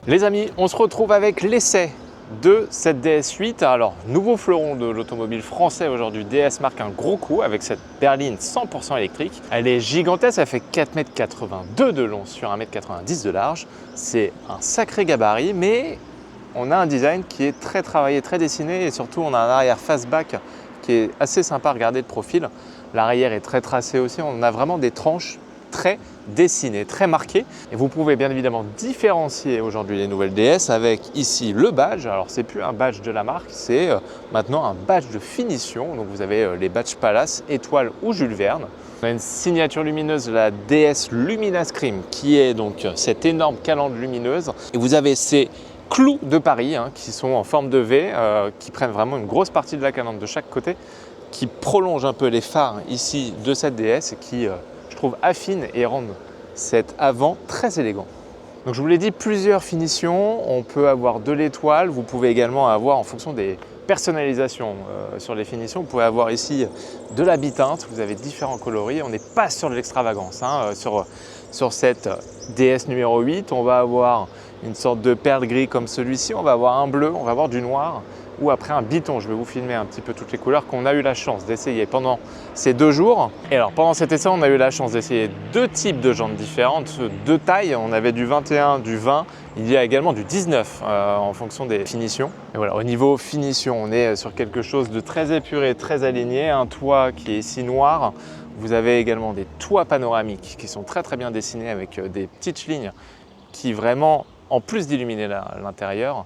Les amis, on se retrouve avec l'essai de cette DS8. Alors, nouveau fleuron de l'automobile français aujourd'hui. DS marque un gros coup avec cette berline 100% électrique. Elle est gigantesque, elle fait 4,82 m de long sur 1,90 m de large. C'est un sacré gabarit, mais on a un design qui est très travaillé, très dessiné et surtout on a un arrière fastback qui est assez sympa à regarder de profil. L'arrière est très tracé aussi, on a vraiment des tranches très dessinées, très marquées. Et vous pouvez bien évidemment différencier aujourd'hui les nouvelles DS avec ici le badge. Alors c'est plus un badge de la marque, c'est maintenant un badge de finition. Donc vous avez les badges Palace, Étoile ou Jules Verne. On a une signature lumineuse, la DS Lumina Scream, qui est donc cette énorme calandre lumineuse. Et vous avez ces clous de Paris qui sont en forme de V, qui prennent vraiment une grosse partie de la calandre de chaque côté, qui prolongent un peu les phares ici de cette DS et qui je trouve affinent et rendent cet avant très élégant. Donc je vous l'ai dit, plusieurs finitions, on peut avoir de l'étoile, vous pouvez également avoir en fonction des personnalisations sur les finitions, vous pouvez avoir ici de la biteinte, vous avez différents coloris, on n'est pas sur de l'extravagance. Sur cette DS numéro 8, on va avoir une sorte de perle gris comme celui-ci, on va avoir un bleu, on va avoir du noir ou après un biton. Je vais vous filmer un petit peu toutes les couleurs qu'on a eu la chance d'essayer pendant ces 2 jours. Et alors pendant cet essai, on a eu la chance d'essayer 2 types de jantes différentes, 2 tailles. On avait du 21, du 20, il y a également du 19 en fonction des finitions. Et voilà, au niveau finition, on est sur quelque chose de très épuré, très aligné, un toit qui est ici noir. Vous avez également des toits panoramiques qui sont très bien dessinés avec des petites lignes qui vraiment, en plus d'illuminer l'intérieur,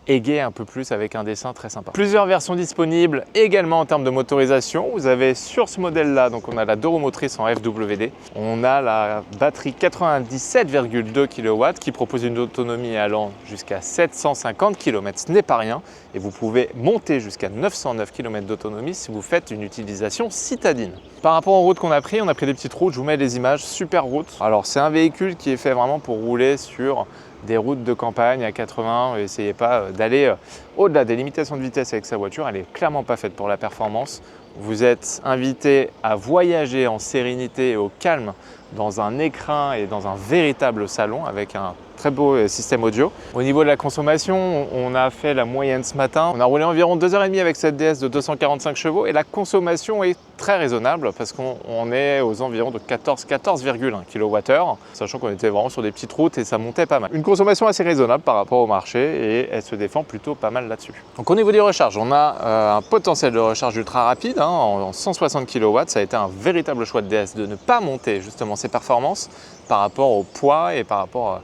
égayent un peu plus avec un dessin très sympa. Plusieurs versions disponibles également en termes de motorisation. Vous avez sur ce modèle-là, donc on a la 2 roues motrices en FWD. On a la batterie 97,2 kW qui propose une autonomie allant jusqu'à 750 km. Ce n'est pas rien. Et vous pouvez monter jusqu'à 909 km d'autonomie si vous faites une utilisation citadine. Par rapport aux routes qu'on a pris, on a pris des petites routes. Je vous mets les images, super route. Alors c'est un véhicule qui est fait vraiment pour rouler sur des routes de campagne à 80, essayez pas d'aller au-delà des limitations de vitesse avec sa voiture, elle n'est clairement pas faite pour la performance. Vous êtes invité à voyager en sérénité et au calme dans un écrin et dans un véritable salon avec un très beau système audio. Au niveau de la consommation, on a fait la moyenne ce matin. On a roulé environ 2h30 avec cette DS de 245 chevaux et la consommation est très raisonnable parce qu'on est aux environs de 14,1 kWh, sachant qu'on était vraiment sur des petites routes et ça montait pas mal. Une consommation assez raisonnable par rapport au marché et elle se défend plutôt pas mal là-dessus. Donc au niveau des recharges, on a un potentiel de recharge ultra rapide en 160 kW. Ça a été un véritable choix de DS de ne pas monter justement ses performances par rapport au poids et par rapport à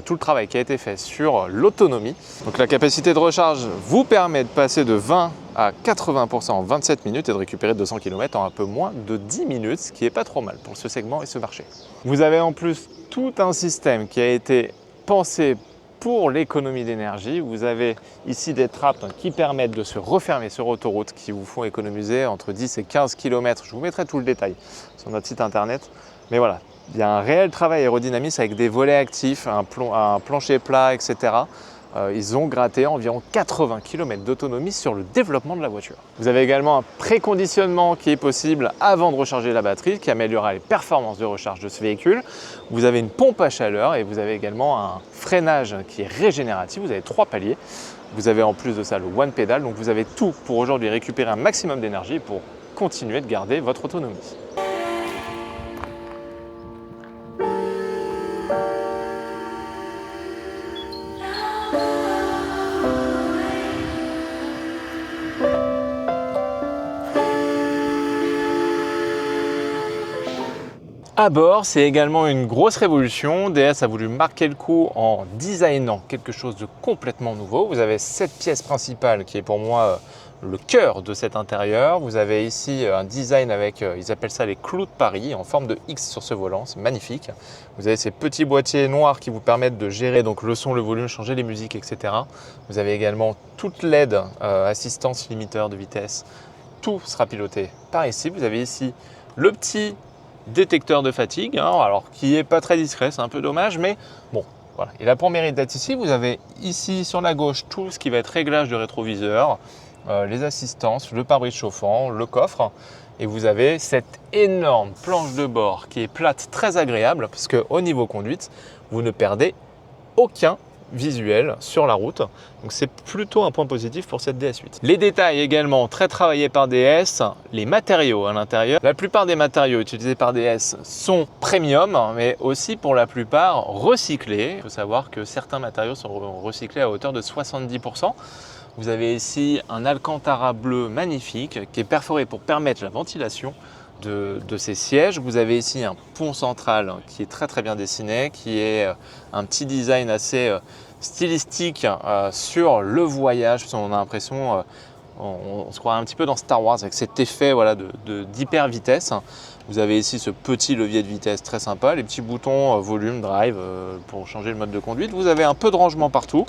tout le travail qui a été fait sur l'autonomie. Donc la capacité de recharge vous permet de passer de 20 à 80% en 27 minutes et de récupérer 200 km en un peu moins de 10 minutes, ce qui n'est pas trop mal pour ce segment et ce marché. Vous avez en plus tout un système qui a été pensé pour l'économie d'énergie. Vous avez ici des trappes qui permettent de se refermer sur autoroute, qui vous font économiser entre 10 et 15 km. Je vous mettrai tout le détail sur notre site internet. Mais voilà, il y a un réel travail aérodynamique avec des volets actifs, un plancher plat, etc. Ils ont gratté environ 80 km d'autonomie sur le développement de la voiture. Vous avez également un préconditionnement qui est possible avant de recharger la batterie, qui améliorera les performances de recharge de ce véhicule. Vous avez une pompe à chaleur et vous avez également un freinage qui est régénératif. Vous avez 3 paliers. Vous avez en plus de ça le One Pedal. Donc vous avez tout pour aujourd'hui récupérer un maximum d'énergie et pour continuer de garder votre autonomie. À bord, c'est également une grosse révolution. DS a voulu marquer le coup en designant quelque chose de complètement nouveau. Vous avez cette pièce principale qui est pour moi le cœur de cet intérieur. Vous avez ici un design avec, ils appellent ça les clous de Paris, en forme de X sur ce volant, c'est magnifique. Vous avez ces petits boîtiers noirs qui vous permettent de gérer donc le son, le volume, changer les musiques, etc. Vous avez également toute LED, assistance limiteur de vitesse. Tout sera piloté par ici. Vous avez ici le petit détecteur de fatigue, alors qui n'est pas très discret, c'est un peu dommage, mais bon, voilà, il a pour mérite d'être ici. Vous avez ici sur la gauche tout ce qui va être réglage de rétroviseur, les assistances, le pare-brise chauffant, le coffre. et vous avez cette énorme planche de bord qui est plate, très agréable parce qu'au niveau conduite, vous ne perdez aucun visuel sur la route. Donc c'est plutôt un point positif pour cette DS8. Les détails également très travaillés par DS, les matériaux à l'intérieur. La plupart des matériaux utilisés par DS sont premium, mais aussi pour la plupart recyclés. Il faut savoir que certains matériaux sont recyclés à hauteur de 70%. Vous avez ici un alcantara bleu magnifique qui est perforé pour permettre la ventilation de ces sièges. Vous avez ici un pont central qui est très bien dessiné, qui est un petit design assez stylistique sur le voyage. On a l'impression, on se croit un petit peu dans Star Wars avec cet effet voilà, d'hyper vitesse. Vous avez ici ce petit levier de vitesse très sympa, les petits boutons volume, drive pour changer le mode de conduite. Vous avez un peu de rangement partout.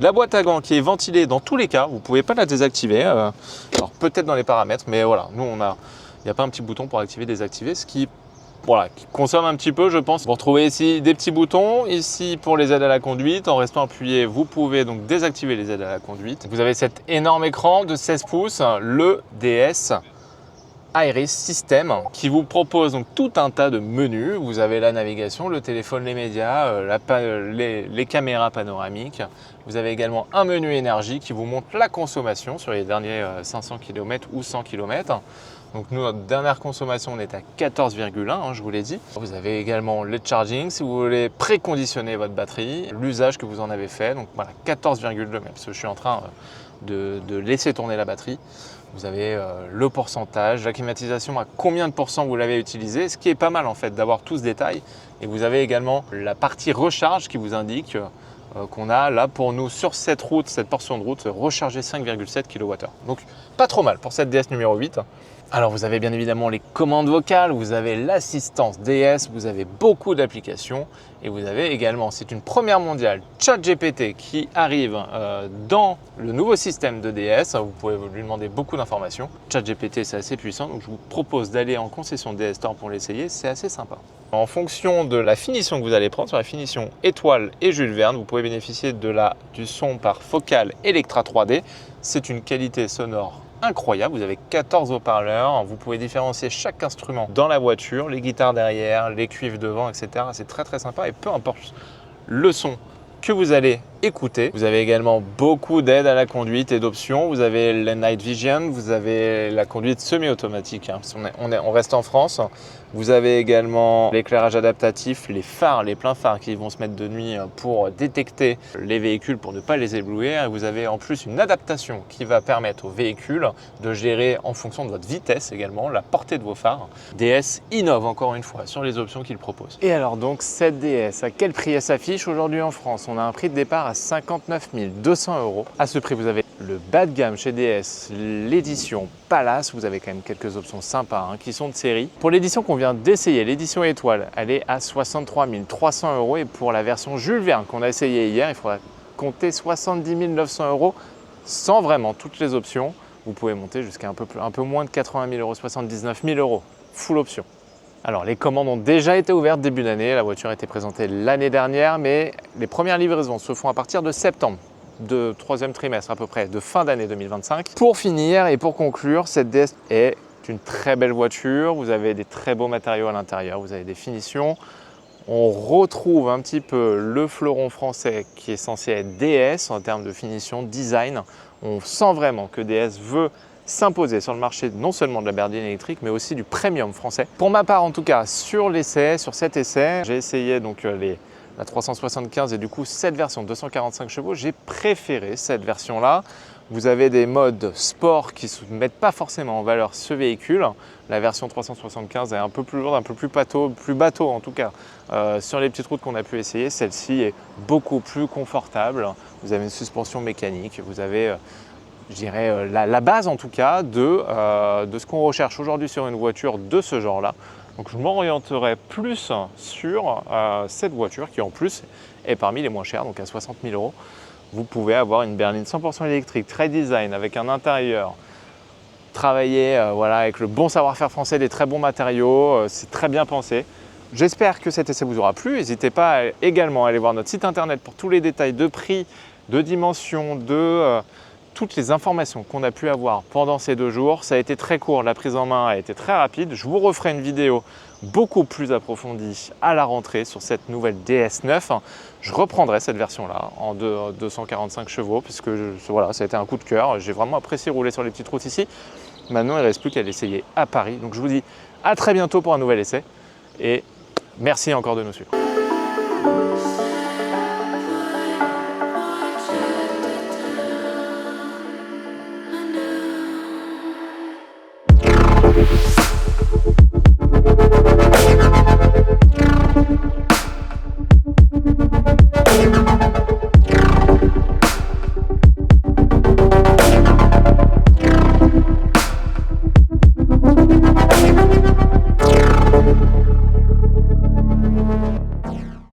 La boîte à gants qui est ventilée dans tous les cas, vous ne pouvez pas la désactiver. Alors peut-être dans les paramètres, mais voilà, nous il n'y a pas un petit bouton pour activer, désactiver, ce qui consomme un petit peu, je pense. Vous retrouvez ici des petits boutons, ici pour les aides à la conduite. En restant appuyé, vous pouvez donc désactiver les aides à la conduite. Vous avez cet énorme écran de 16 pouces, le DS Iris System, qui vous propose donc tout un tas de menus. Vous avez la navigation, le téléphone, les médias, les caméras panoramiques. Vous avez également un menu énergie qui vous montre la consommation sur les derniers 500 km ou 100 km. Donc nous, notre dernière consommation, on est à 14,1, je vous l'ai dit. Vous avez également le charging, si vous voulez préconditionner votre batterie, l'usage que vous en avez fait. Donc voilà, 14,2 même, parce que je suis en train de laisser tourner la batterie. Vous avez le pourcentage, la climatisation, à combien de pourcents vous l'avez utilisé, ce qui est pas mal en fait d'avoir tout ce détail. Et vous avez également la partie recharge qui vous indique qu'on a là pour nous sur cette route, cette portion de route, rechargé 5,7 kWh. Donc pas trop mal pour cette DS numéro 8. Alors vous avez bien évidemment les commandes vocales, vous avez l'assistance DS, vous avez beaucoup d'applications et vous avez également, c'est une première mondiale, ChatGPT qui arrive dans le nouveau système de DS. Vous pouvez lui demander beaucoup d'informations. ChatGPT c'est assez puissant, donc je vous propose d'aller en concession DS Store pour l'essayer, c'est assez sympa. En fonction de la finition que vous allez prendre, sur la finition étoile et Jules Verne, vous pouvez bénéficier du son par Focal Electra 3D. C'est une qualité sonore incroyable, vous avez 14 haut-parleurs, vous pouvez différencier chaque instrument dans la voiture, les guitares derrière, les cuivres devant, etc. C'est très sympa et peu importe le son que vous allez écouter. Vous avez également beaucoup d'aides à la conduite et d'options. Vous avez le Night Vision, vous avez la conduite semi-automatique, hein, on reste en France. Vous avez également l'éclairage adaptatif, les phares, les pleins phares qui vont se mettre de nuit pour détecter les véhicules pour ne pas les éblouir. Et vous avez en plus une adaptation qui va permettre aux véhicules de gérer en fonction de votre vitesse également la portée de vos phares. DS innove encore une fois sur les options qu'il propose. Et alors donc cette DS, à quel prix elle s'affiche aujourd'hui en France? On a un prix de départ à 59 200 €. À ce prix, vous avez le bas de gamme chez DS, l'édition Palace. Vous avez quand même quelques options sympas qui sont de série. Pour l'édition qu'on vient d'essayer, l'édition étoile, elle est à 63 300 € et pour la version Jules Verne qu'on a essayé hier, il faudra compter 70 900 € sans vraiment toutes les options. Vous pouvez monter jusqu'à un peu moins de 80 000 €, 79 000 €, full option. Alors les commandes ont déjà été ouvertes début d'année, la voiture a été présentée l'année dernière, mais les premières livraisons se font à partir de septembre, de troisième trimestre à peu près, de fin d'année 2025. Pour finir et pour conclure, cette DS est une très belle voiture, vous avez des très beaux matériaux à l'intérieur, vous avez des finitions. On retrouve un petit peu le fleuron français qui est censé être DS en termes de finition, design. On sent vraiment que DS veut s'imposer sur le marché non seulement de la berline électrique mais aussi du premium français. Pour ma part en tout cas sur cet essai, j'ai essayé donc la 375 et du coup cette version 245 chevaux, j'ai préféré cette version là. Vous avez des modes sport qui ne mettent pas forcément en valeur ce véhicule. La version 375 est un peu plus lourde, un peu plus bateau en tout cas. Sur les petites routes qu'on a pu essayer, celle-ci est beaucoup plus confortable. Vous avez une suspension mécanique, vous avez je dirais la base en tout cas de ce qu'on recherche aujourd'hui sur une voiture de ce genre-là. Donc je m'orienterai plus sur cette voiture qui en plus est parmi les moins chères, donc à 60 000 €. Vous pouvez avoir une berline 100% électrique, très design, avec un intérieur travaillé avec le bon savoir-faire français, des très bons matériaux, c'est très bien pensé. J'espère que cet essai vous aura plu. N'hésitez pas également à aller voir notre site internet pour tous les détails de prix, de dimensions, de toutes les informations qu'on a pu avoir pendant ces 2 jours. Ça a été très court, la prise en main a été très rapide. Je vous referai une vidéo beaucoup plus approfondie à la rentrée sur cette nouvelle DS9. Je reprendrai cette version-là en 245 chevaux puisque voilà, ça a été un coup de cœur. J'ai vraiment apprécié rouler sur les petites routes ici. Maintenant, il ne reste plus qu'à l'essayer à Paris. Donc je vous dis à très bientôt pour un nouvel essai et merci encore de nous suivre.